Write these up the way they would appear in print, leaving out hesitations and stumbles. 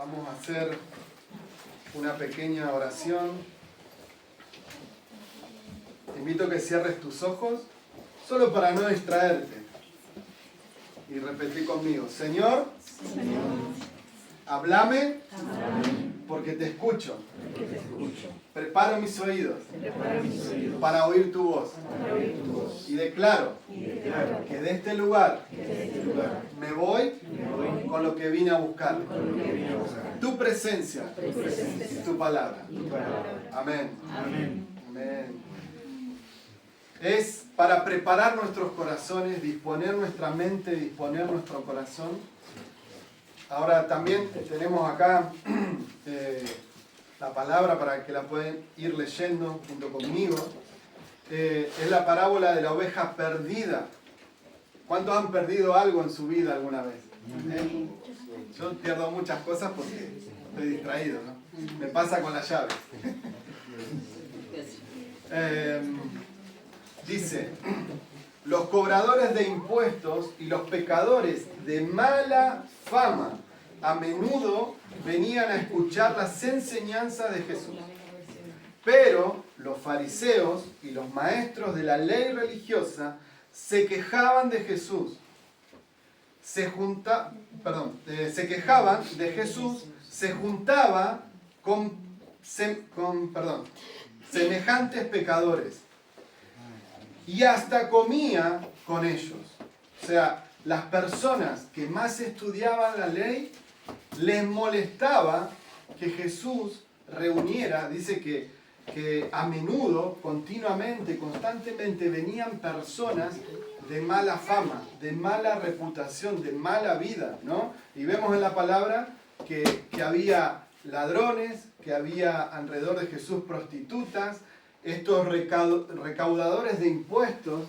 Vamos a hacer una pequeña oración. Te invito a que cierres tus ojos, solo para no distraerte. Y repetí conmigo: Señor, háblame, porque te escucho. Preparo mis oídos para oír tu voz. Y declaro que de este lugar me voy con lo que vine a buscar. Tu presencia y tu palabra. Amén. Amén. Es para preparar nuestros corazones, disponer nuestra mente, disponer nuestro corazón. Ahora también tenemos acá la palabra para que la pueden ir leyendo junto conmigo. Es la parábola de la oveja perdida. ¿Cuántos han perdido algo en su vida alguna vez? Yo pierdo muchas cosas porque estoy distraído, ¿no? Me pasa con las llaves. Dice: los cobradores de impuestos y los pecadores de mala fama a menudo venían a escuchar las enseñanzas de Jesús. Pero los fariseos y los maestros de la ley religiosa se quejaban de Jesús. Se quejaban de Jesús, se juntaba con semejantes pecadores y hasta comía con ellos. O sea, las personas que más estudiaban la ley les molestaba que Jesús reuniera. Dice que a menudo, continuamente, constantemente venían personas de mala fama, de mala reputación, de mala vida, ¿no? Y vemos en la palabra que había ladrones, que había alrededor de Jesús prostitutas. Estos recaudadores de impuestos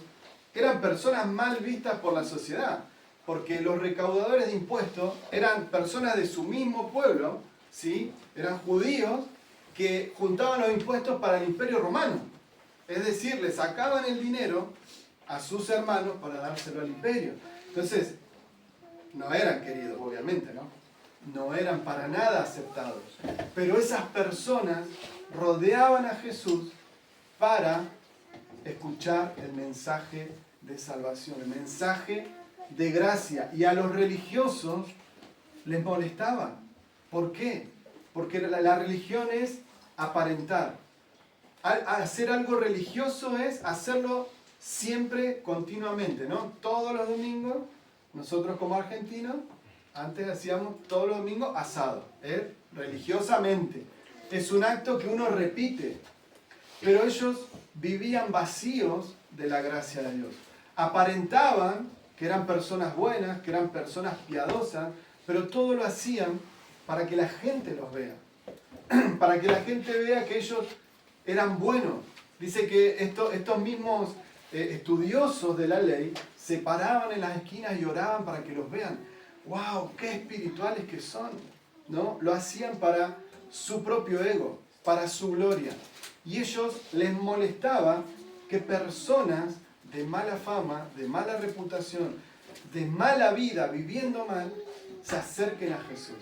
eran personas mal vistas por la sociedad, porque los recaudadores de impuestos eran personas de su mismo pueblo, ¿sí? Eran judíos que juntaban los impuestos para el Imperio Romano. Es decir, le sacaban el dinero a sus hermanos para dárselo al imperio. Entonces, no eran queridos, obviamente, ¿no? No eran para nada aceptados. Pero esas personas rodeaban a Jesús para escuchar el mensaje de salvación, el mensaje de gracia. Y a los religiosos les molestaban. ¿Por qué? Porque la religión es aparentar. Hacer algo religioso es hacerlo siempre, continuamente, ¿no? Todos los domingos, nosotros como argentinos, antes hacíamos todos los domingos asado, religiosamente. Es un acto que uno repite. Pero ellos vivían vacíos de la gracia de Dios. Aparentaban que eran personas buenas, que eran personas piadosas, pero todo lo hacían para que la gente los vea. Para que la gente vea que ellos eran buenos. Dice que estos mismos estudiosos de la ley se paraban en las esquinas y oraban para que los vean. ¡Wow! ¡Qué espirituales que son! ¿No? Lo hacían para su propio ego, para su gloria. Y ellos les molestaba que personas de mala fama, de mala reputación, de mala vida, viviendo mal, se acerquen a Jesús.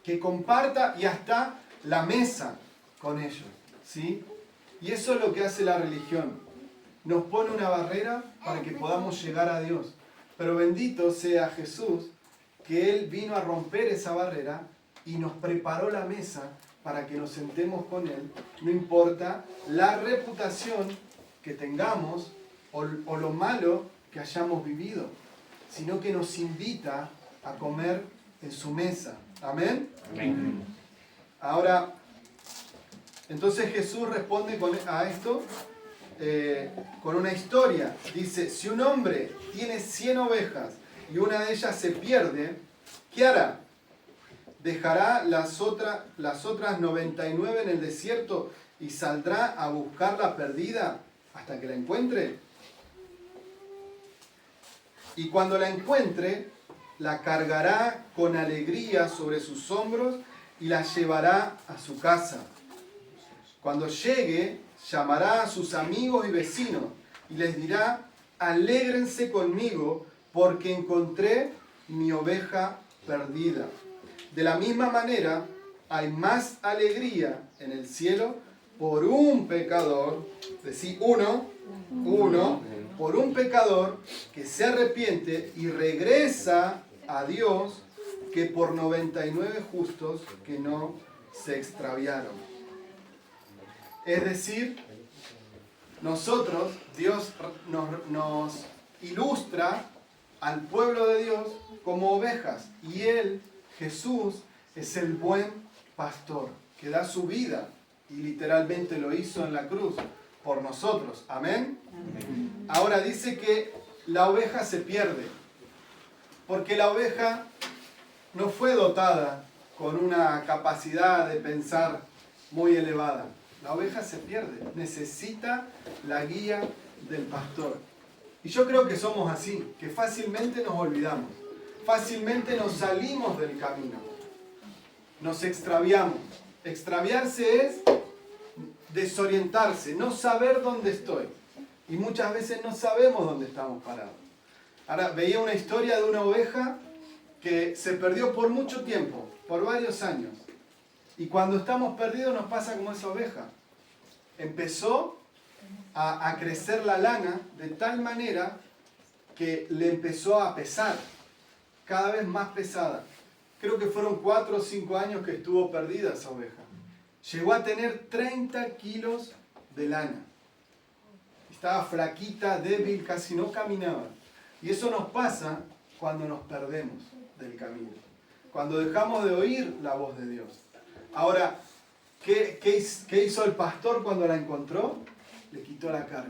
Que comparta y hasta la mesa con ellos, ¿sí? Y eso es lo que hace la religión. Nos pone una barrera para que podamos llegar a Dios. Pero bendito sea Jesús, que Él vino a romper esa barrera y nos preparó la mesa para que nos sentemos con Él. No importa la reputación que tengamos o lo malo que hayamos vivido, sino que nos invita a comer en su mesa. ¿Amén? Amén. Ahora, entonces Jesús responde a esto con una historia. Dice: si un hombre tiene 100 ovejas y una de ellas se pierde, ¿qué hará? ¿Dejará las otras 99 en el desierto y saldrá a buscar la perdida hasta que la encuentre? Y cuando la encuentre, la cargará con alegría sobre sus hombros y la llevará a su casa. Cuando llegue, llamará a sus amigos y vecinos y les dirá: alégrense conmigo porque encontré mi oveja perdida. De la misma manera, hay más alegría en el cielo por un pecador, es decir, uno, por un pecador que se arrepiente y regresa a Dios, que por 99 justos que no se extraviaron. Es decir, nosotros, Dios nos ilustra al pueblo de Dios como ovejas, y Él, Jesús, es el buen pastor que da su vida, y literalmente lo hizo en la cruz por nosotros. ¿Amén? Amén. Ahora dice que la oveja se pierde, porque la oveja no fue dotada con una capacidad de pensar muy elevada. La oveja se pierde, necesita la guía del pastor. Y yo creo que somos así, que fácilmente nos olvidamos, fácilmente nos salimos del camino, nos extraviamos. Extraviarse es desorientarse, no saber dónde estoy. Y muchas veces no sabemos dónde estamos parados. Ahora, veía una historia de una oveja que se perdió por mucho tiempo, por varios años. Y cuando estamos perdidos nos pasa como esa oveja. Empezó a crecer la lana de tal manera que le empezó a pesar, cada vez más pesada. Creo que fueron 4 o 5 años que estuvo perdida esa oveja. Llegó a tener 30 kilos de lana. Estaba flaquita, débil, casi no caminaba. Y eso nos pasa cuando nos perdemos del camino, cuando dejamos de oír la voz de Dios. Ahora, ¿qué hizo el pastor cuando la encontró? Le quitó la carga.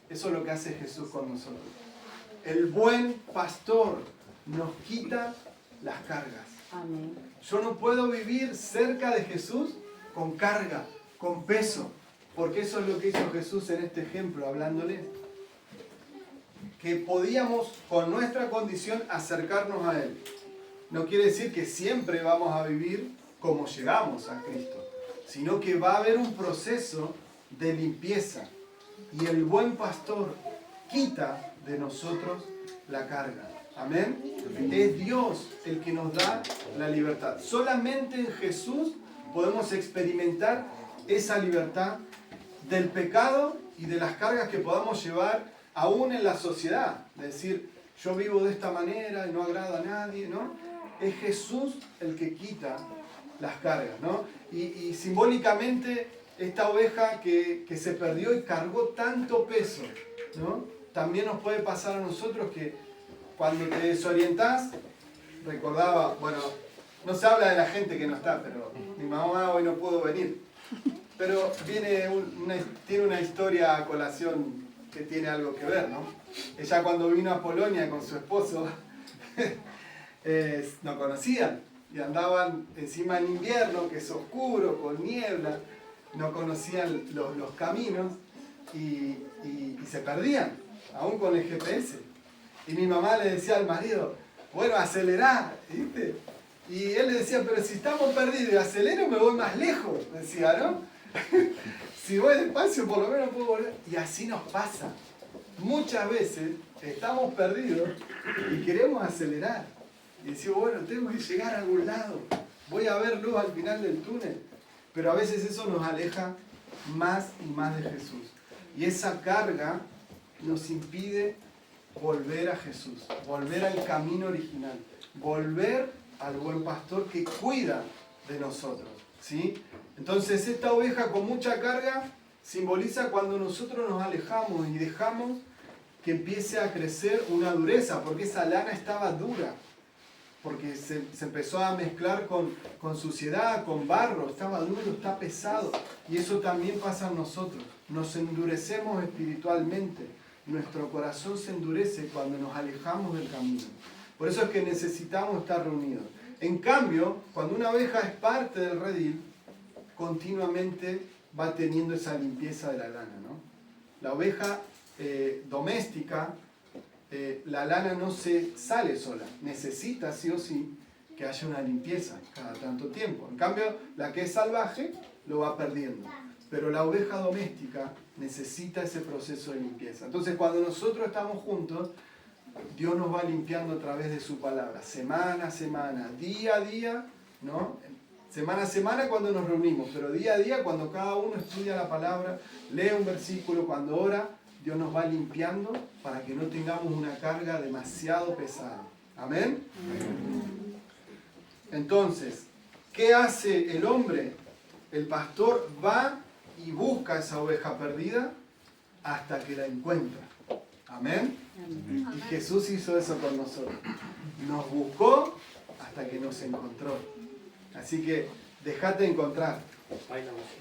Eso es lo que hace Jesús con nosotros. El buen pastor nos quita las cargas. Amén. Yo no puedo vivir cerca de Jesús con carga, con peso, porque eso es lo que hizo Jesús en este ejemplo, hablándoles. Que podíamos, con nuestra condición, acercarnos a Él. No quiere decir que siempre vamos a vivir como llegamos a Cristo, sino que va a haber un proceso de limpieza. Y el buen pastor quita de nosotros la carga. Amén. Es Dios el que nos da la libertad. Solamente en Jesús podemos experimentar esa libertad del pecado y de las cargas que podamos llevar aún en la sociedad. Es decir, yo vivo de esta manera y no agrado a nadie, ¿no? Es Jesús el que quita las cargas, ¿no? Y simbólicamente esta oveja que se perdió y cargó tanto peso, ¿no? También nos puede pasar a nosotros que cuando te desorientás, recordaba, bueno, no se habla de la gente que no está, pero mi mamá hoy no pudo venir. Pero tiene una historia a colación que tiene algo que ver, ¿no? Ella cuando vino a Polonia con su esposo, no conocían y andaban encima en invierno, que es oscuro, con niebla, no conocían los caminos y se perdían, aún con el GPS. Y mi mamá le decía al marido, bueno, acelerá, ¿viste? Y él le decía, pero si estamos perdidos y acelero me voy más lejos, decía, ¿no? Si voy despacio por lo menos puedo volver. Y así nos pasa. Muchas veces estamos perdidos y queremos acelerar. Y decimos, bueno, tengo que llegar a algún lado. Voy a ver luz al final del túnel. Pero a veces eso nos aleja más y más de Jesús. Y esa carga nos impide volver a Jesús, volver al camino original, volver al buen pastor que cuida de nosotros, ¿sí? Entonces esta oveja con mucha carga simboliza cuando nosotros nos alejamos y dejamos que empiece a crecer una dureza, porque esa lana estaba dura, porque se empezó a mezclar con suciedad, con barro, estaba duro, está pesado. Y eso también pasa en nosotros, nos endurecemos espiritualmente, nuestro corazón se endurece cuando nos alejamos del camino. Por eso es que necesitamos estar reunidos. En cambio, cuando una oveja es parte del redil, continuamente va teniendo esa limpieza de la lana, ¿no? La oveja doméstica, la lana no se sale sola, necesita sí o sí que haya una limpieza cada tanto tiempo. En cambio, la que es salvaje lo va perdiendo. Pero la oveja doméstica necesita ese proceso de limpieza. Entonces, cuando nosotros estamos juntos, Dios nos va limpiando a través de su palabra, semana a semana, día a día, ¿no? Semana a semana cuando nos reunimos, pero día a día cuando cada uno estudia la palabra, lee un versículo, cuando ora, Dios nos va limpiando para que no tengamos una carga demasiado pesada. ¿Amén? Entonces, ¿qué hace el hombre? El pastor va y busca esa oveja perdida hasta que la encuentra. ¿Amén? Y Jesús hizo eso con nosotros. Nos buscó hasta que nos encontró. Así que déjate encontrar.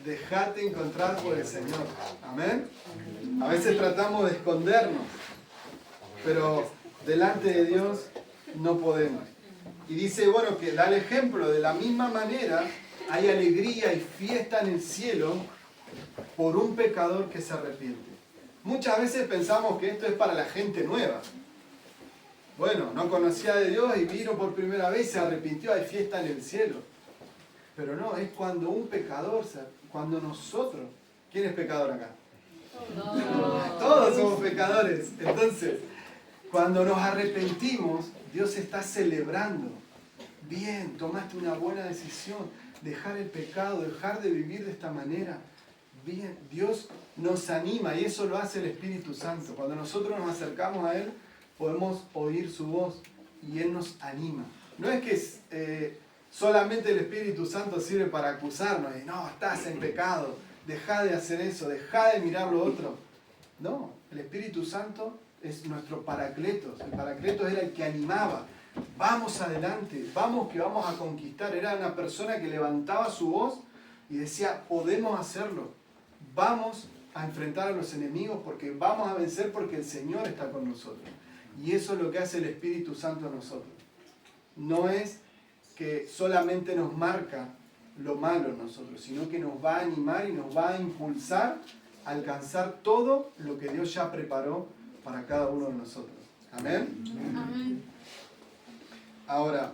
Déjate encontrar por el Señor. ¿Amén? A veces tratamos de escondernos, pero delante de Dios no podemos. Y dice, bueno, que da el ejemplo, de la misma manera hay alegría y fiesta en el cielo por un pecador que se arrepiente. Muchas veces pensamos que esto es para la gente nueva. Bueno, no conocía de Dios y vino por primera vez y se arrepintió, hay fiesta en el cielo. Pero no, es cuando un pecador, cuando nosotros, ¿quién es pecador acá? Todos somos pecadores. Entonces, cuando nos arrepentimos, Dios está celebrando. Bien, tomaste una buena decisión, dejar el pecado, dejar de vivir de esta manera. Bien, Dios nos anima y eso lo hace el Espíritu Santo. Cuando nosotros nos acercamos a Él, podemos oír su voz y Él nos anima. No es que solamente el Espíritu Santo sirve para acusarnos y no, estás en pecado, deja de hacer eso, deja de mirar lo otro. No, el Espíritu Santo es nuestro Paracletos. El Paracletos era el que animaba. Vamos adelante, vamos que vamos a conquistar. Era una persona que levantaba su voz y decía, podemos hacerlo. Vamos a enfrentar a los enemigos porque vamos a vencer porque el Señor está con nosotros. Y eso es lo que hace el Espíritu Santo a nosotros. No es que solamente nos marca lo malo en nosotros, sino que nos va a animar y nos va a impulsar a alcanzar todo lo que Dios ya preparó para cada uno de nosotros. ¿Amén? Amén. Ahora,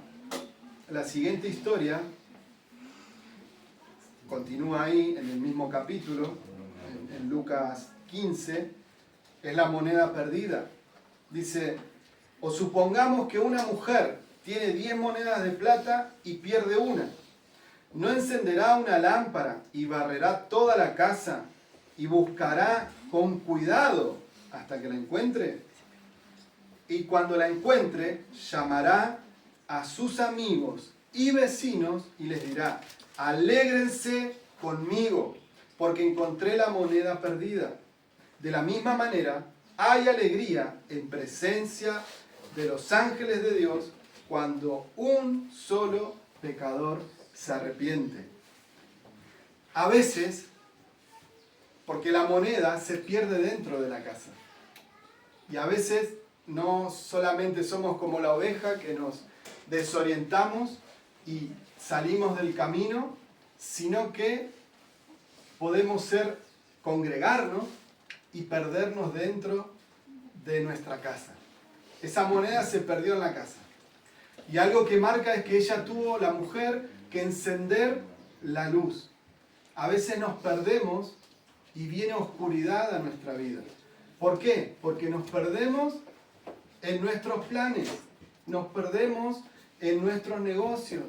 la siguiente historia continúa ahí en el mismo capítulo, en Lucas 15, es la moneda perdida. Dice, o supongamos que una mujer tiene 10 monedas de plata y pierde una. ¿No encenderá una lámpara y barrerá toda la casa y buscará con cuidado hasta que la encuentre? Y cuando la encuentre, llamará a sus amigos y vecinos y les dirá, alégrense conmigo, porque encontré la moneda perdida. De la misma manera, hay alegría en presencia de los ángeles de Dios cuando un solo pecador se arrepiente. A veces, porque la moneda se pierde dentro de la casa. Y a veces no solamente somos como la oveja que nos desorientamos y salimos del camino, sino que podemos congregarnos y perdernos dentro de nuestra casa. Esa moneda se perdió en la casa. Y algo que marca es que ella tuvo, la mujer, que encender la luz. A veces nos perdemos y viene oscuridad a nuestra vida. ¿Por qué? Porque nos perdemos en nuestros planes, nos perdemos en nuestros negocios,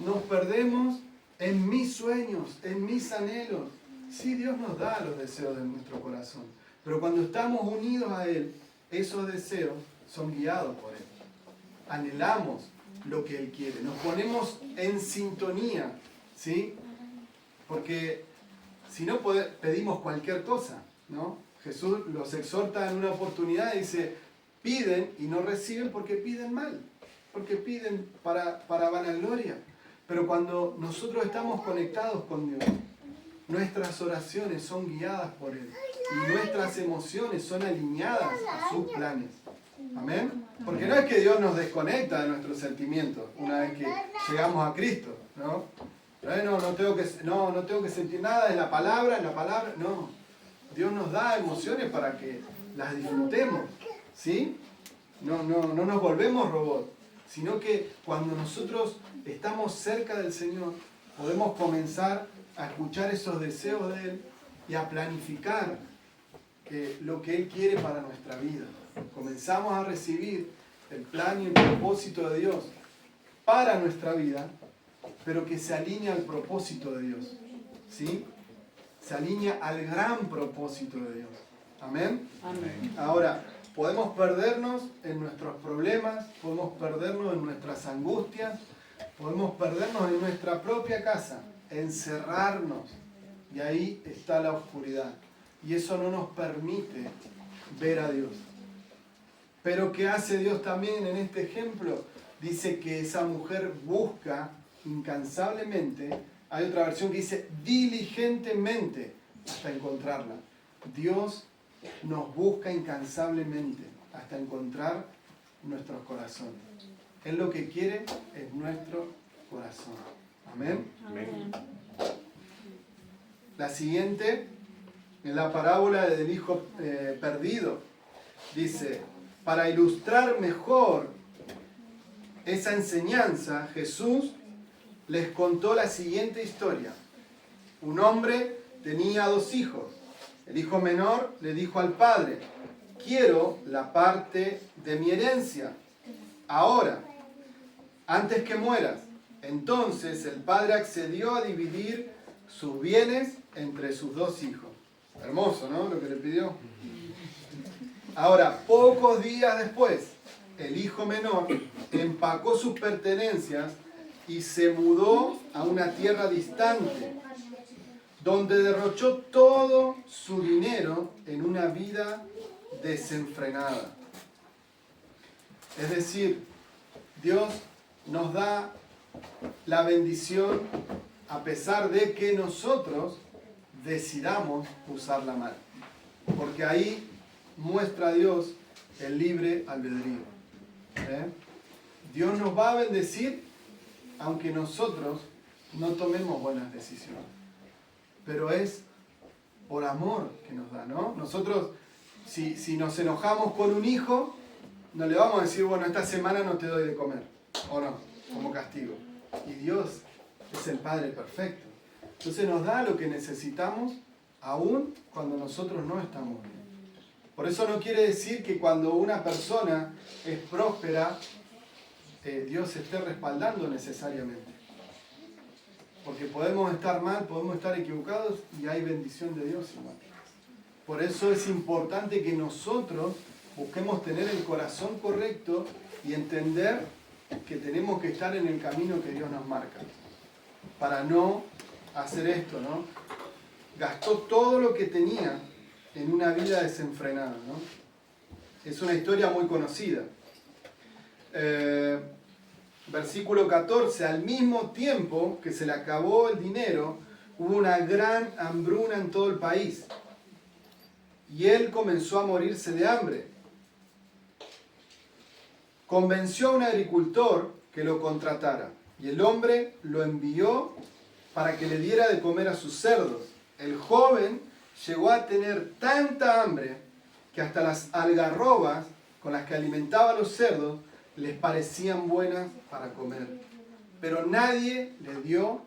nos perdemos en mis sueños, en mis anhelos. Sí, Dios nos da los deseos de nuestro corazón, pero cuando estamos unidos a Él, esos deseos son guiados por Él. Anhelamos lo que Él quiere, nos ponemos en sintonía, ¿sí? Porque si no pedimos cualquier cosa, ¿no? Jesús los exhorta en una oportunidad y dice, piden y no reciben porque piden mal, porque piden para vanagloria. Pero cuando nosotros estamos conectados con Dios, nuestras oraciones son guiadas por Él y nuestras emociones son alineadas a sus planes. ¿Amén? Porque no es que Dios nos desconecta de nuestros sentimientos una vez que llegamos a Cristo, ¿no? No tengo que sentir nada en la palabra, no. Dios nos da emociones para que las disfrutemos, ¿sí? No nos volvemos robots, sino que cuando nosotros estamos cerca del Señor, podemos comenzar a escuchar esos deseos de Él y a planificar lo que Él quiere para nuestra vida. Comenzamos a recibir el plan y el propósito de Dios para nuestra vida, pero que se alinea al propósito de Dios. ¿Sí? Se alinea al gran propósito de Dios. ¿Amén? Amén. Ahora, podemos perdernos en nuestros problemas, podemos perdernos en nuestras angustias, podemos perdernos en nuestra propia casa, encerrarnos, y ahí está la oscuridad. Y eso no nos permite ver a Dios. Pero ¿qué hace Dios también en este ejemplo? Dice que esa mujer busca incansablemente, hay otra versión que dice diligentemente hasta encontrarla. Dios nos busca incansablemente hasta encontrar nuestros corazones. Él lo que quiere es nuestro corazón. Amén. Amén. La siguiente, en la parábola del hijo perdido, dice, para ilustrar mejor esa enseñanza, Jesús les contó la siguiente historia. Un hombre tenía 2 hijos. El hijo menor le dijo al padre, quiero la parte de mi herencia ahora, antes que mueras. Entonces el padre accedió a dividir sus bienes entre sus 2 hijos. Hermoso, ¿no? Lo que le pidió. Ahora, pocos días después, el hijo menor empacó sus pertenencias y se mudó a una tierra distante, donde derrochó todo su dinero en una vida desenfrenada. Es decir, Dios nos da la bendición a pesar de que nosotros decidamos usarla mal. Porque ahí muestra a Dios el libre albedrío. Dios nos va a bendecir aunque nosotros no tomemos buenas decisiones. Pero es por amor que nos da, ¿no? Nosotros, si nos enojamos con un hijo, no le vamos a decir, bueno, esta semana no te doy de comer, o no, como castigo. Y Dios es el Padre perfecto. Entonces nos da lo que necesitamos, aún cuando nosotros no estamos bien. Por eso no quiere decir que cuando una persona es próspera, Dios esté respaldando necesariamente. Porque podemos estar mal, podemos estar equivocados y hay bendición de Dios igual. Por eso es importante que nosotros busquemos tener el corazón correcto y entender que tenemos que estar en el camino que Dios nos marca. Para no hacer esto, ¿no? Gastó todo lo que tenía en una vida desenfrenada, ¿no? Es una historia muy conocida. Versículo 14, al mismo tiempo que se le acabó el dinero, hubo una gran hambruna en todo el país. Y él comenzó a morirse de hambre. Convenció a un agricultor que lo contratara. Y el hombre lo envió para que le diera de comer a sus cerdos. El joven llegó a tener tanta hambre que hasta las algarrobas con las que alimentaba a los cerdos les parecían buenas para comer. Pero nadie le dio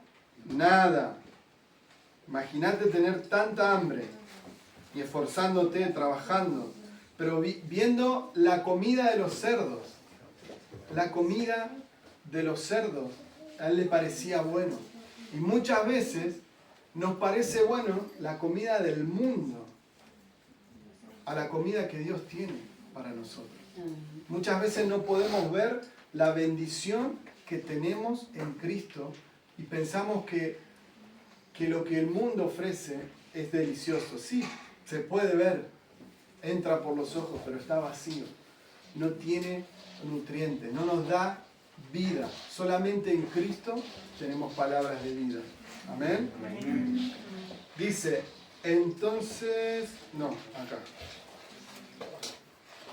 nada. Imagínate tener tanta hambre y esforzándote, trabajando, pero viendo la comida de los cerdos. La comida de los cerdos a él le parecía bueno. Y muchas veces nos parece bueno la comida del mundo a la comida que Dios tiene para nosotros. Muchas veces no podemos ver la bendición que tenemos en Cristo y pensamos que lo que el mundo ofrece es delicioso. Sí, se puede ver, entra por los ojos, pero está vacío. No tiene nutrientes, no nos da vida. Solamente en Cristo tenemos palabras de vida. Amén. Amén. Dice, entonces, no, acá.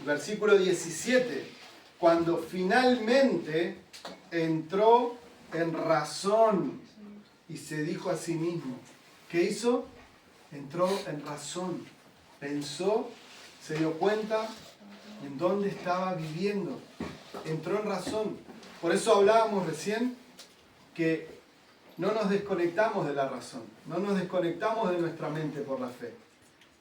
Versículo 17. Cuando finalmente entró en razón y se dijo a sí mismo. ¿Qué hizo? Entró en razón. Pensó, se dio cuenta en dónde estaba viviendo. Entró en razón. Por eso hablábamos recién que no nos desconectamos de la razón, no nos desconectamos de nuestra mente por la fe,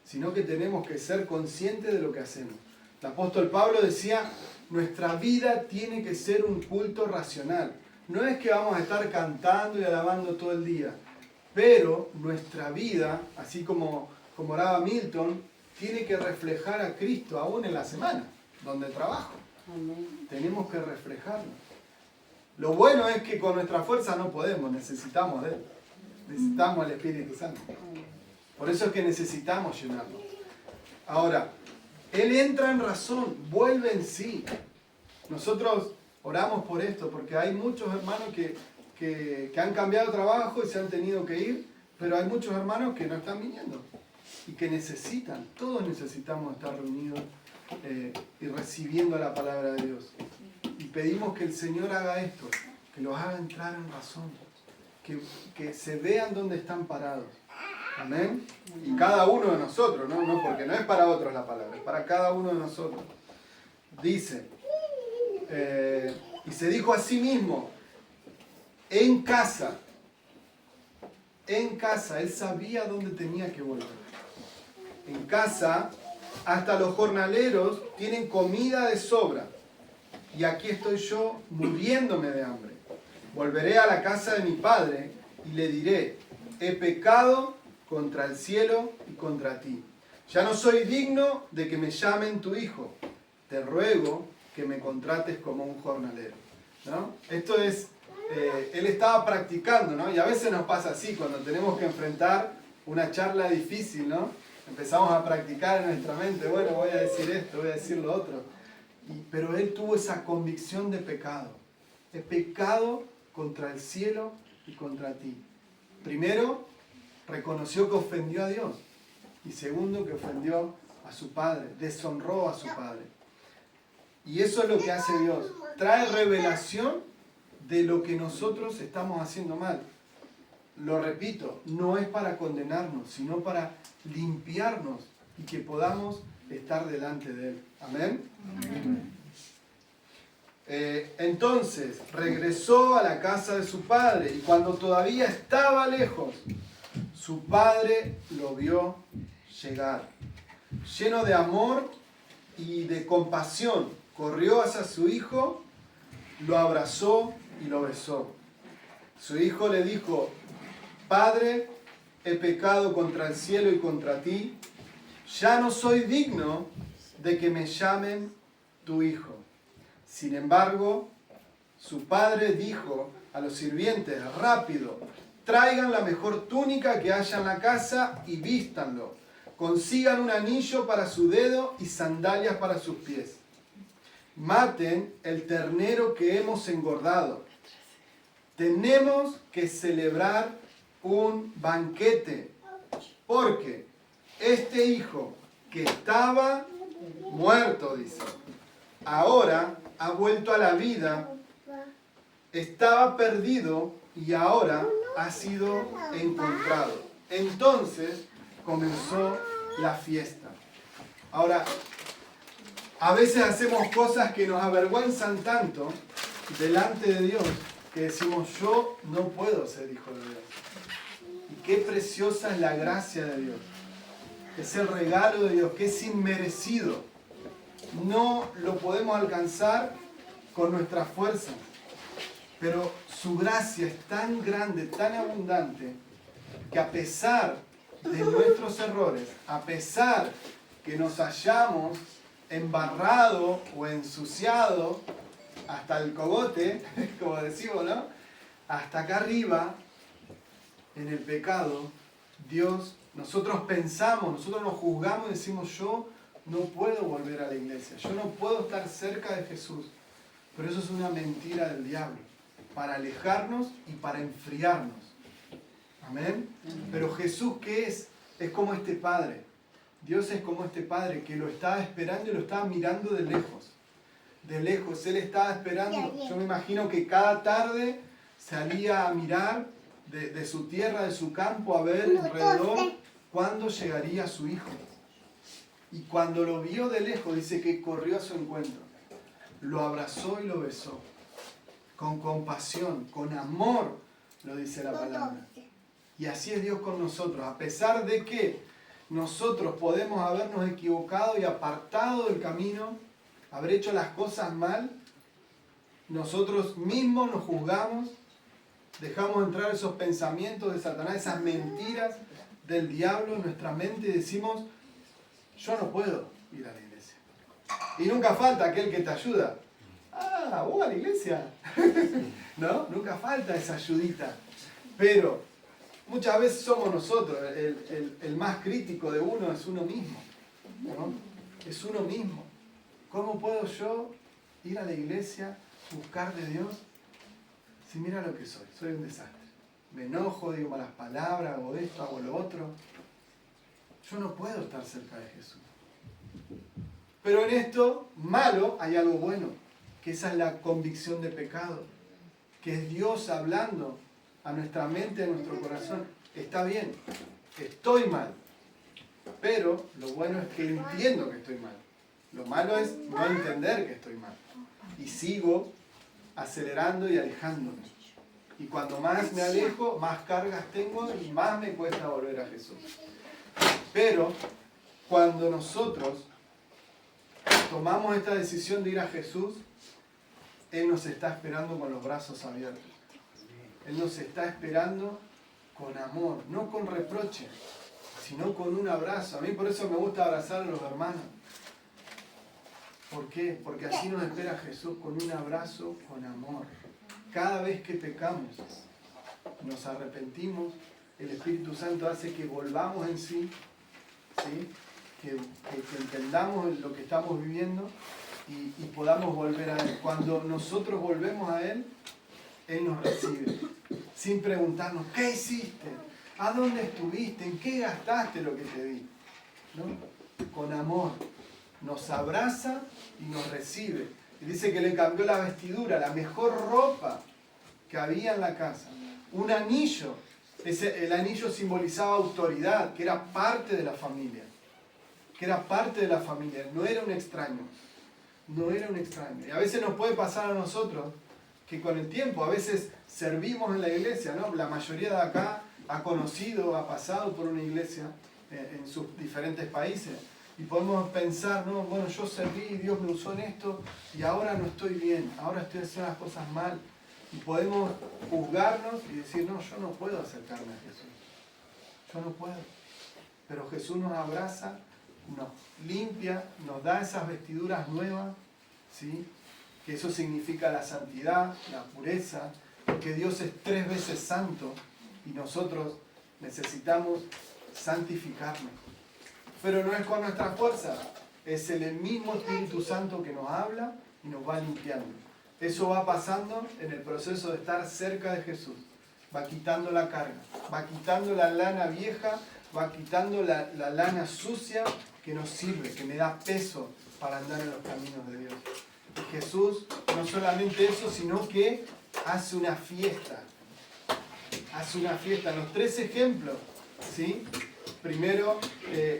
sino que tenemos que ser conscientes de lo que hacemos. El apóstol Pablo decía, nuestra vida tiene que ser un culto racional. No es que vamos a estar cantando y alabando todo el día, pero nuestra vida, así como oraba Milton, tiene que reflejar a Cristo aún en la semana, donde trabajo. Amén. Tenemos que reflejarlo. Lo bueno es que con nuestra fuerza no podemos, necesitamos de Él. Necesitamos al Espíritu Santo. Por eso es que necesitamos llenarlo. Ahora, Él entra en razón, vuelve en sí. Nosotros oramos por esto, porque hay muchos hermanos que han cambiado de trabajo y se han tenido que ir, pero hay muchos hermanos que no están viniendo y que necesitan, todos necesitamos estar reunidos y recibiendo la palabra de Dios. Y pedimos que el Señor haga esto, que los haga entrar en razón, que se vean dónde están parados. Amén. Y cada uno de nosotros, no, porque no es para otros la palabra, es para cada uno de nosotros. Dice, y se dijo a sí mismo, en casa, él sabía dónde tenía que volver. En casa, hasta los jornaleros tienen comida de sobra. Y aquí estoy yo muriéndome de hambre. Volveré a la casa de mi padre y le diré, he pecado contra el cielo y contra ti. Ya no soy digno de que me llamen tu hijo. Te ruego que me contrates como un jornalero. ¿No? Esto es, él estaba practicando, ¿no? Y a veces nos pasa así, cuando tenemos que enfrentar una charla difícil, ¿no? Empezamos a practicar en nuestra mente, bueno, voy a decir esto, voy a decir lo otro. Pero él tuvo esa convicción de pecado. He pecado contra el cielo y contra ti. Primero, reconoció que ofendió a Dios. Y segundo, que ofendió a su padre, deshonró a su padre. Y eso es lo que hace Dios. Trae revelación de lo que nosotros estamos haciendo mal. Lo repito, no es para condenarnos, sino para limpiarnos y que podamos estar delante de Él. Amén. Amén. Entonces regresó a la casa de su padre y cuando todavía estaba lejos, su padre lo vio llegar. Lleno de amor y de compasión, corrió hacia su hijo, lo abrazó y lo besó. Su hijo le dijo, Padre, he pecado contra el cielo y contra ti, ya no soy digno de que me llamen tu hijo. Sin embargo, su padre dijo a los sirvientes, rápido, traigan la mejor túnica que haya en la casa y vístanlo. Consigan un anillo para su dedo y sandalias para sus pies. Maten el ternero que hemos engordado. Tenemos que celebrar un banquete, porque este hijo que estaba muerto, dice, ahora ha vuelto a la vida, estaba perdido y ahora ha sido encontrado. Entonces comenzó la fiesta. Ahora, a veces hacemos cosas que nos avergüenzan tanto delante de Dios que decimos, yo no puedo ser hijo de Dios. Y qué preciosa es la gracia de Dios. Es el regalo de Dios, que es inmerecido. No lo podemos alcanzar con nuestras fuerzas. Pero su gracia es tan grande, tan abundante, que a pesar de nuestros errores, a pesar que nos hayamos embarrado o ensuciado hasta el cogote, como decimos, ¿no? Hasta acá arriba, en el pecado, Dios, nosotros pensamos, nosotros nos juzgamos y decimos, yo no puedo volver a la iglesia, yo no puedo estar cerca de Jesús. Pero eso es una mentira del diablo, para alejarnos y para enfriarnos. Amén. Pero Jesús, ¿qué es? Es como este Padre. Dios es como este Padre que lo estaba esperando y lo estaba mirando de lejos. De lejos, Él estaba esperando. Yo me imagino que cada tarde salía a mirar de su tierra, de su campo, a ver alrededor cuándo llegaría su hijo. Y cuando lo vio de lejos, dice que corrió a su encuentro. Lo abrazó y lo besó. Con compasión, con amor, lo dice la palabra. Y así es Dios con nosotros. A pesar de que nosotros podemos habernos equivocado y apartado del camino, haber hecho las cosas mal, nosotros mismos nos juzgamos, dejamos entrar esos pensamientos de Satanás, esas mentiras del diablo en nuestra mente y decimos, yo no puedo ir a la iglesia. Y nunca falta aquel que te ayuda. Ah, ¿vos a la iglesia? ¿No? Nunca falta esa ayudita. Pero muchas veces somos nosotros, el más crítico de uno es uno mismo, ¿no? Es uno mismo. ¿Cómo puedo yo ir a la iglesia, buscar de Dios, si mira lo que soy un desastre? Me enojo, digo malas palabras, hago esto, hago lo otro. Yo no puedo estar cerca de Jesús. Pero en esto malo hay algo bueno, que esa es la convicción de pecado, que es Dios hablando a nuestra mente, a nuestro corazón. Está bien, estoy mal, pero lo bueno es que entiendo que estoy mal. Lo malo es no entender que estoy mal. Y sigo acelerando y alejándome. Y cuando más me alejo, más cargas tengo y más me cuesta volver a Jesús. Pero cuando nosotros tomamos esta decisión de ir a Jesús, Él nos está esperando con los brazos abiertos. Él nos está esperando con amor, no con reproche, sino con un abrazo. A mí por eso me gusta abrazar a los hermanos. ¿Por qué? Porque así nos espera Jesús, con un abrazo, con amor. Cada vez que pecamos, nos arrepentimos, el Espíritu Santo hace que volvamos en sí, ¿sí? Que entendamos lo que estamos viviendo y podamos volver a Él. Cuando nosotros volvemos a Él, Él nos recibe, sin preguntarnos, ¿qué hiciste? ¿A dónde estuviste? ¿En qué gastaste lo que te di? ¿No? Con amor. Nos abraza y nos recibe. Y dice que le cambió la vestidura, la mejor ropa que había en la casa. Un anillo. El anillo simbolizaba autoridad, que era parte de la familia. Que era parte de la familia, no era un extraño. No era un extraño. Y a veces nos puede pasar a nosotros que con el tiempo, a veces servimos en la iglesia, ¿no? La mayoría de acá ha conocido, ha pasado por una iglesia en sus diferentes países. Y podemos pensar, no, bueno, yo serví, Dios me usó en esto y ahora no estoy bien, ahora estoy haciendo las cosas mal. Y podemos juzgarnos y decir, no, yo no puedo acercarme a Jesús. Yo no puedo. Pero Jesús nos abraza, nos limpia, nos da esas vestiduras nuevas, ¿sí? Que eso significa la santidad, la pureza, porque Dios es 3 veces santo y nosotros necesitamos santificarnos. Pero no es con nuestra fuerza, es el mismo Espíritu Santo que nos habla y nos va limpiando. Eso va pasando en el proceso de estar cerca de Jesús. Va quitando la carga, va quitando la lana vieja, va quitando la lana sucia que nos sirve, que me da peso para andar en los caminos de Dios. Y Jesús no solamente eso, sino que hace una fiesta. Hace una fiesta. Los 3 ejemplos, ¿sí? Primero,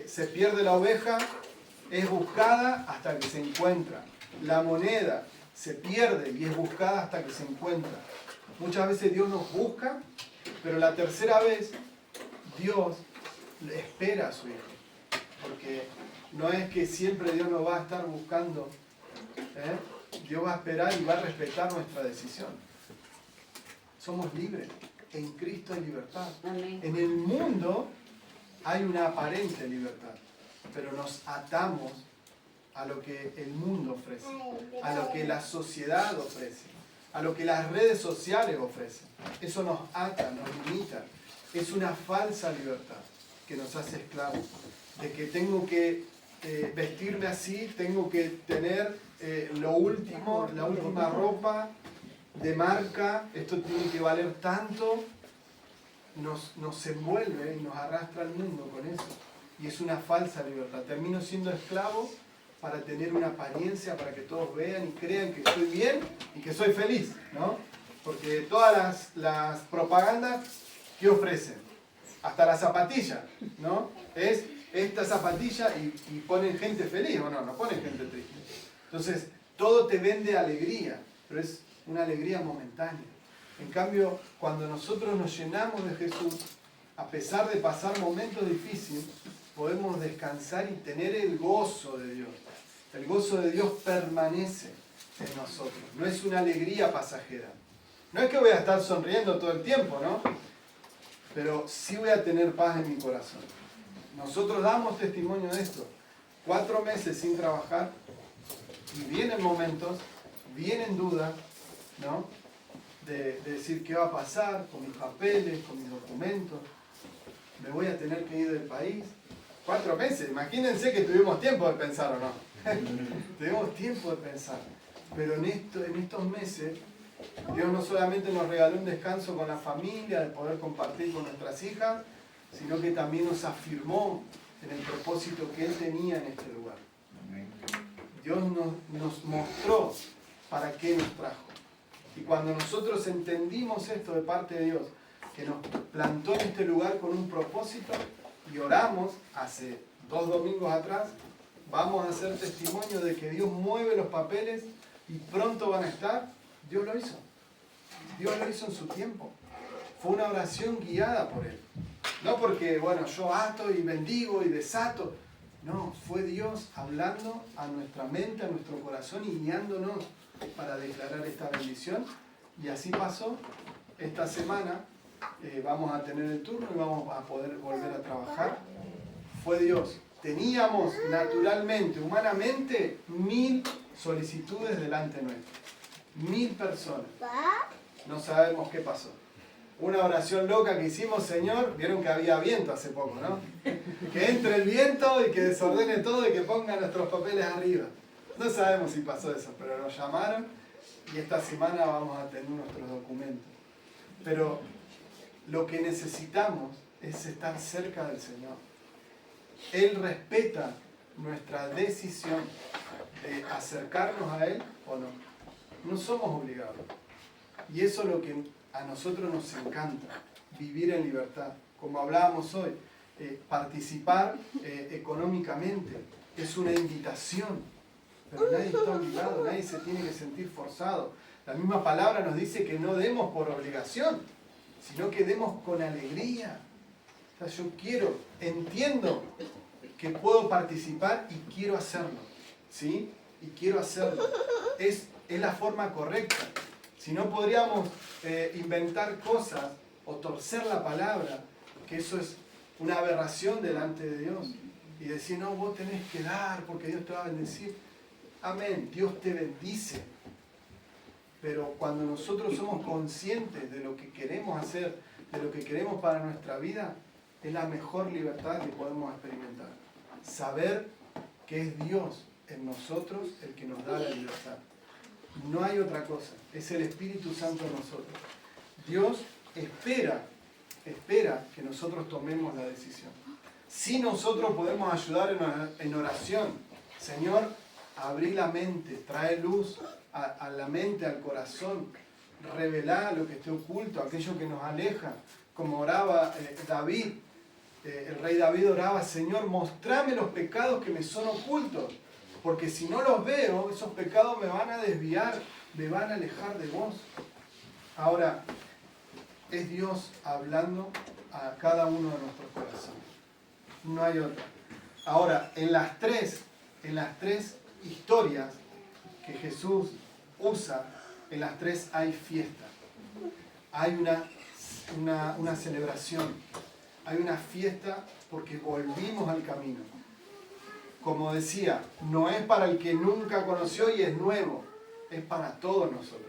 se pierde la oveja, es buscada hasta que se encuentra. La moneda se pierde y es buscada hasta que se encuentra. Muchas veces Dios nos busca, pero la tercera vez Dios espera a su Hijo. Porque no es que siempre Dios nos va a estar buscando. Dios va a esperar y va a respetar nuestra decisión. Somos libres. En Cristo hay libertad. Amén. En el mundo hay una aparente libertad, pero nos atamos a lo que el mundo ofrece, a lo que la sociedad ofrece, a lo que las redes sociales ofrecen. Eso nos ata, nos limita. Es una falsa libertad que nos hace esclavos, de que tengo que vestirme así, tengo que tener lo último, la última ropa de marca, esto tiene que valer tanto. Nos envuelve y nos arrastra al mundo con eso. Y es una falsa libertad. Termino siendo esclavo para tener una apariencia, para que todos vean y crean que estoy bien y que soy feliz, ¿no? Porque todas las propagandas, ¿qué ofrecen? Hasta la zapatilla, ¿no? Es esta zapatilla y ponen gente feliz, ¿o no? No ponen gente triste. Entonces, todo te vende alegría, pero es una alegría momentánea. En cambio, cuando nosotros nos llenamos de Jesús, a pesar de pasar momentos difíciles, podemos descansar y tener el gozo de Dios. El gozo de Dios permanece en nosotros. No es una alegría pasajera. No es que voy a estar sonriendo todo el tiempo, ¿no? Pero sí voy a tener paz en mi corazón. Nosotros damos testimonio de esto. 4 meses sin trabajar y vienen momentos, vienen dudas, ¿no? De decir qué va a pasar con mis papeles, con mis documentos. Me voy a tener que ir del país. 4 meses, imagínense que tuvimos tiempo de pensar o no. Tuvimos tiempo de pensar. Pero en estos meses, Dios no solamente nos regaló un descanso con la familia, de poder compartir con nuestras hijas, sino que también nos afirmó en el propósito que Él tenía en este lugar. Dios nos mostró para qué nos trajo. Y cuando nosotros entendimos esto de parte de Dios, que nos plantó en este lugar con un propósito, y oramos hace 2 domingos atrás, vamos a hacer testimonio de que Dios mueve los papeles y pronto van a estar. Dios lo hizo. Dios lo hizo en su tiempo. Fue una oración guiada por Él. No porque, bueno, yo ato y bendigo y desato. No, fue Dios hablando a nuestra mente, a nuestro corazón y guiándonos para declarar esta bendición. Y así pasó. Esta semana vamos a tener el turno y vamos a poder volver a trabajar. Fue Dios. Teníamos naturalmente, humanamente, 1000 solicitudes delante nuestro. 1000 personas. No sabemos qué pasó. Una oración loca que hicimos, Señor, vieron que había viento hace poco, ¿no? Que entre el viento y que desordene todo y que ponga nuestros papeles arriba. No sabemos si pasó eso, pero nos llamaron y esta semana vamos a tener nuestros documentos. Pero lo que necesitamos es estar cerca del Señor. Él respeta nuestra decisión de acercarnos a Él o no. No somos obligados. Y eso es lo que a nosotros nos encanta, vivir en libertad. Como hablábamos hoy, participar económicamente es una invitación, pero nadie está obligado, nadie se tiene que sentir forzado. La misma palabra nos dice que no demos por obligación, sino que demos con alegría. O sea, yo entiendo que puedo participar y quiero hacerlo, ¿sí? Y quiero hacerlo. Es la forma correcta. Si no, podríamos inventar cosas o torcer la palabra, que eso es una aberración delante de Dios. Y decir, no, vos tenés que dar porque Dios te va a bendecir. Amén, Dios te bendice. Pero cuando nosotros somos conscientes de lo que queremos hacer, de lo que queremos para nuestra vida, es la mejor libertad que podemos experimentar. Saber que es Dios en nosotros el que nos da la libertad. No hay otra cosa, es el Espíritu Santo en nosotros. Dios espera que nosotros tomemos la decisión. Si nosotros podemos ayudar en oración, Señor, abrí la mente, trae luz a la mente, al corazón, revelá lo que esté oculto, aquello que nos aleja, como oraba David. El rey David oraba, Señor, mostrame los pecados que me son ocultos. Porque si no los veo, esos pecados me van a desviar, me van a alejar de vos. Ahora, es Dios hablando a cada uno de nuestros corazones. No hay otra. Ahora, en las tres historias que Jesús usa, en las 3 hay fiesta. Hay una celebración. Hay una fiesta porque volvimos al camino. Como decía, no es para el que nunca conoció y es nuevo, es para todos nosotros.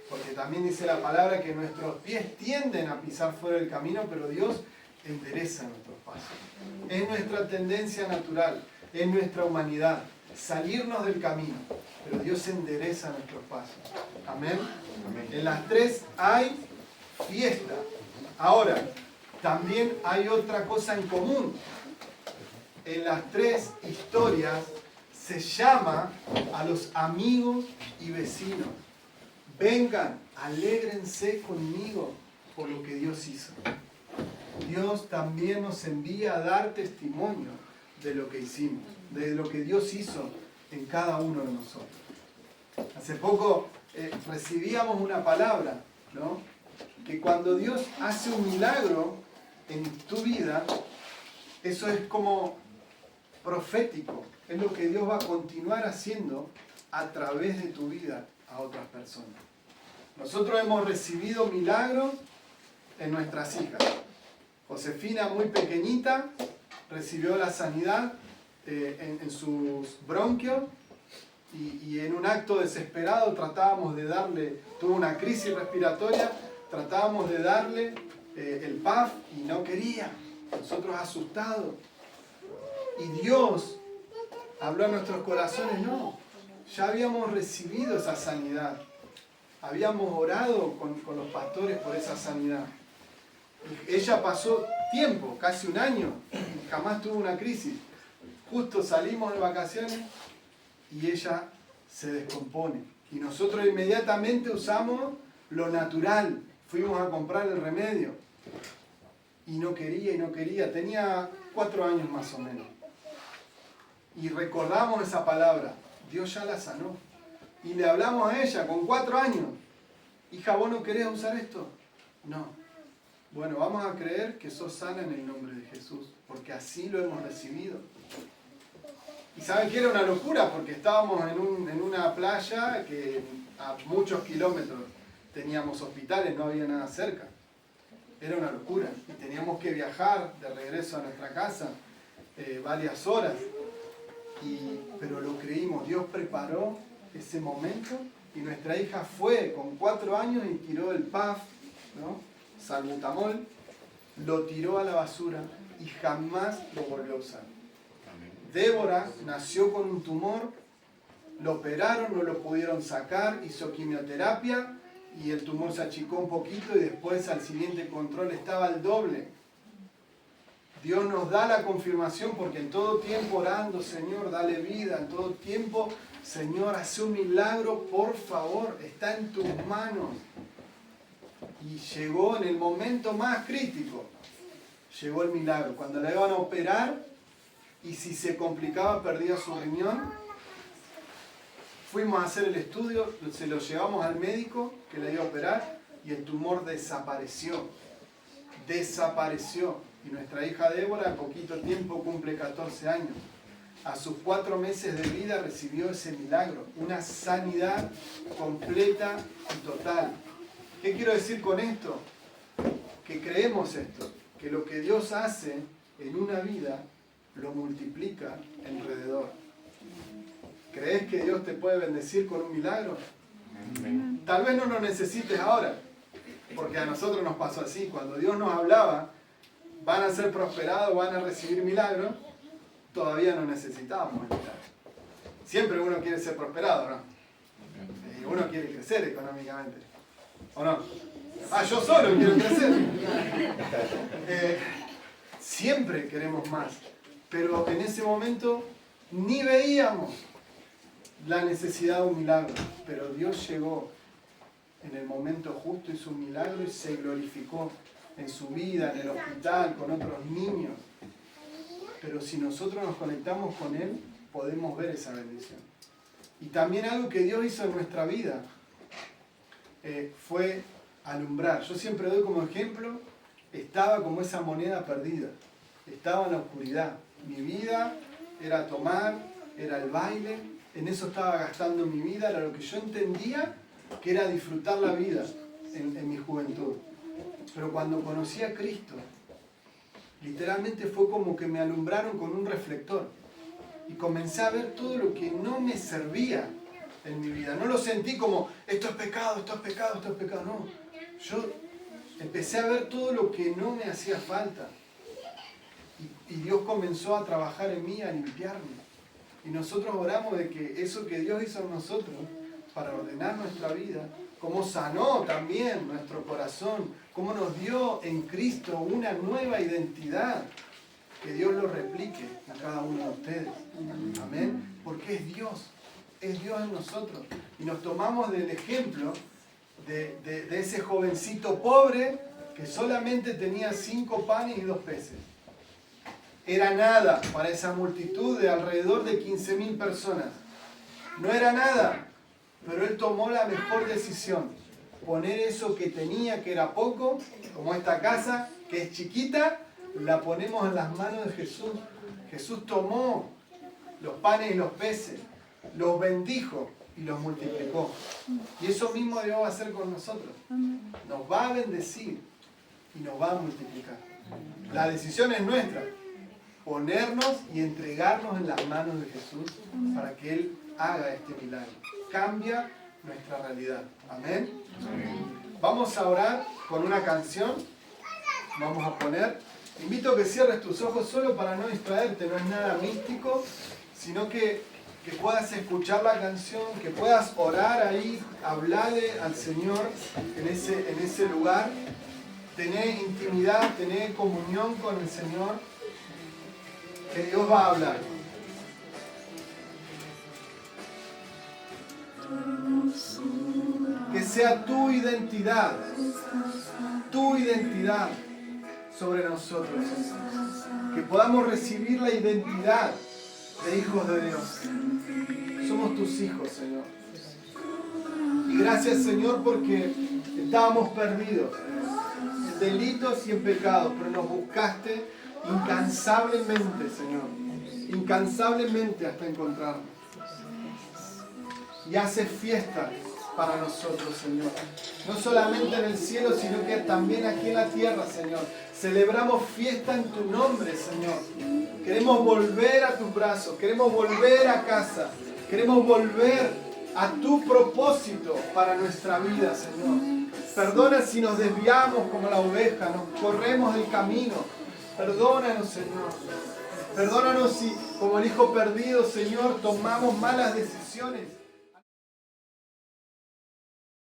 Porque también dice la palabra que nuestros pies tienden a pisar fuera del camino, pero Dios endereza nuestros pasos. Es nuestra tendencia natural, es nuestra humanidad, salirnos del camino, pero Dios endereza nuestros pasos. Amén. Amén. En las 3 hay fiesta. Ahora, también hay otra cosa en común. En las 3 historias se llama a los amigos y vecinos. Vengan, alégrense conmigo por lo que Dios hizo. Dios también nos envía a dar testimonio de lo que hicimos, de lo que Dios hizo en cada uno de nosotros. Hace poco recibíamos una palabra, ¿no? Que cuando Dios hace un milagro en tu vida, eso es como profético, es lo que Dios va a continuar haciendo a través de tu vida a otras personas. Nosotros hemos recibido milagros en nuestras hijas. Josefina, muy pequeñita, recibió la sanidad en sus bronquios y en un acto desesperado tratábamos de darle, tuvo una crisis respiratoria, tratábamos de darle el PAF y no quería. Nosotros asustados. Y Dios habló a nuestros corazones, no, ya habíamos recibido esa sanidad. Habíamos orado con los pastores por esa sanidad. Y ella pasó tiempo, casi un año, y jamás tuvo una crisis. Justo salimos de vacaciones y ella se descompone. Y nosotros inmediatamente usamos lo natural. Fuimos a comprar el remedio. Y no quería. Tenía 4 años más o menos. Y recordamos esa palabra. Dios ya la sanó. Y le hablamos a ella con 4 años. Hija, ¿vos no querés usar esto? No. Bueno, vamos a creer que sos sana en el nombre de Jesús. Porque así lo hemos recibido. Y saben que era una locura porque estábamos en una playa que a muchos kilómetros teníamos hospitales, no había nada cerca. Era una locura. Y teníamos que viajar de regreso a nuestra casa varias horas. Pero lo creímos. Dios preparó ese momento y nuestra hija fue con 4 años y tiró el PAF, ¿no? Salbutamol, lo tiró a la basura y jamás lo volvió a usar. Débora nació con un tumor, lo operaron, no lo pudieron sacar, hizo quimioterapia y el tumor se achicó un poquito y después al siguiente control estaba al doble. Dios nos da la confirmación porque en todo tiempo orando, Señor, dale vida, en todo tiempo, Señor, hace un milagro, por favor, está en tus manos. Y llegó en el momento más crítico, llegó el milagro, cuando la iban a operar y si se complicaba perdía su riñón. Fuimos a hacer el estudio, se lo llevamos al médico que la iba a operar y el tumor desapareció. Y nuestra hija Débora, en poquito tiempo, cumple 14 años. A sus 4 meses de vida recibió ese milagro, una sanidad completa y total. ¿Qué quiero decir con esto? Que creemos esto, que lo que Dios hace en una vida lo multiplica alrededor. ¿Crees que Dios te puede bendecir con un milagro? Tal vez no lo necesites ahora, porque a nosotros nos pasó así. Cuando Dios nos hablaba, van a ser prosperados, van a recibir milagros, todavía no necesitábamos el milagro. Siempre uno quiere ser prosperado, ¿no? Y uno quiere crecer económicamente, ¿o no? Yo solo quiero crecer. Siempre queremos más, pero en ese momento ni veíamos la necesidad de un milagro, pero Dios llegó en el momento justo, hizo un milagro y se glorificó en su vida, en el hospital, con otros niños. Pero si nosotros nos conectamos con Él, podemos ver esa bendición. Y también algo que Dios hizo en nuestra vida fue alumbrar. Yo siempre doy como ejemplo, estaba como esa moneda perdida, estaba en la oscuridad. Mi vida era tomar, era el baile, en eso estaba gastando mi vida, era lo que yo entendía que era disfrutar la vida en mi juventud. Pero cuando conocí a Cristo, literalmente fue como que me alumbraron con un reflector y comencé a ver todo lo que no me servía en mi vida. No lo sentí como, esto es pecado, esto es pecado, esto es pecado. No, yo empecé a ver todo lo que no me hacía falta. Y Dios comenzó a trabajar en mí, a limpiarme. Y nosotros oramos de que eso que Dios hizo en nosotros, para ordenar nuestra vida, cómo sanó también nuestro corazón, cómo nos dio en Cristo una nueva identidad, que Dios lo replique a cada uno de ustedes. Amén. Porque es Dios en nosotros. Y nos tomamos del ejemplo de ese jovencito pobre que solamente tenía 5 panes y 2 peces. Era nada para esa multitud de alrededor de 15.000 personas. No era nada, pero él tomó la mejor decisión. Poner eso que tenía, que era poco, como esta casa, que es chiquita, la ponemos en las manos de Jesús. Jesús tomó los panes y los peces, los bendijo y los multiplicó. Y eso mismo Dios va a hacer con nosotros. Nos va a bendecir y nos va a multiplicar. La decisión es nuestra. Ponernos y entregarnos en las manos de Jesús para que Él haga este milagro. Cambia nuestra realidad. Amén. Vamos a orar con una canción. Vamos a poner. Te invito a que cierres tus ojos solo para no distraerte. No es nada místico, sino que puedas escuchar la canción, que puedas orar ahí, hablarle al Señor en ese lugar. Tener intimidad, tener comunión con el Señor, que Dios va a hablar. Que sea tu identidad sobre nosotros, Señor. Que podamos recibir la identidad de hijos de Dios. Somos tus hijos, Señor. Y gracias, Señor, porque estábamos perdidos en delitos y en pecados, pero nos buscaste incansablemente, Señor. Incansablemente hasta encontrarnos. Y haces fiesta para nosotros, Señor. No solamente en el cielo, sino que también aquí en la tierra, Señor. Celebramos fiesta en tu nombre, Señor. Queremos volver a tus brazos, queremos volver a casa, queremos volver a tu propósito para nuestra vida, Señor. Perdona si nos desviamos como la oveja, nos corremos del camino. Perdónanos, Señor. Perdónanos si, como el hijo perdido, Señor, tomamos malas decisiones.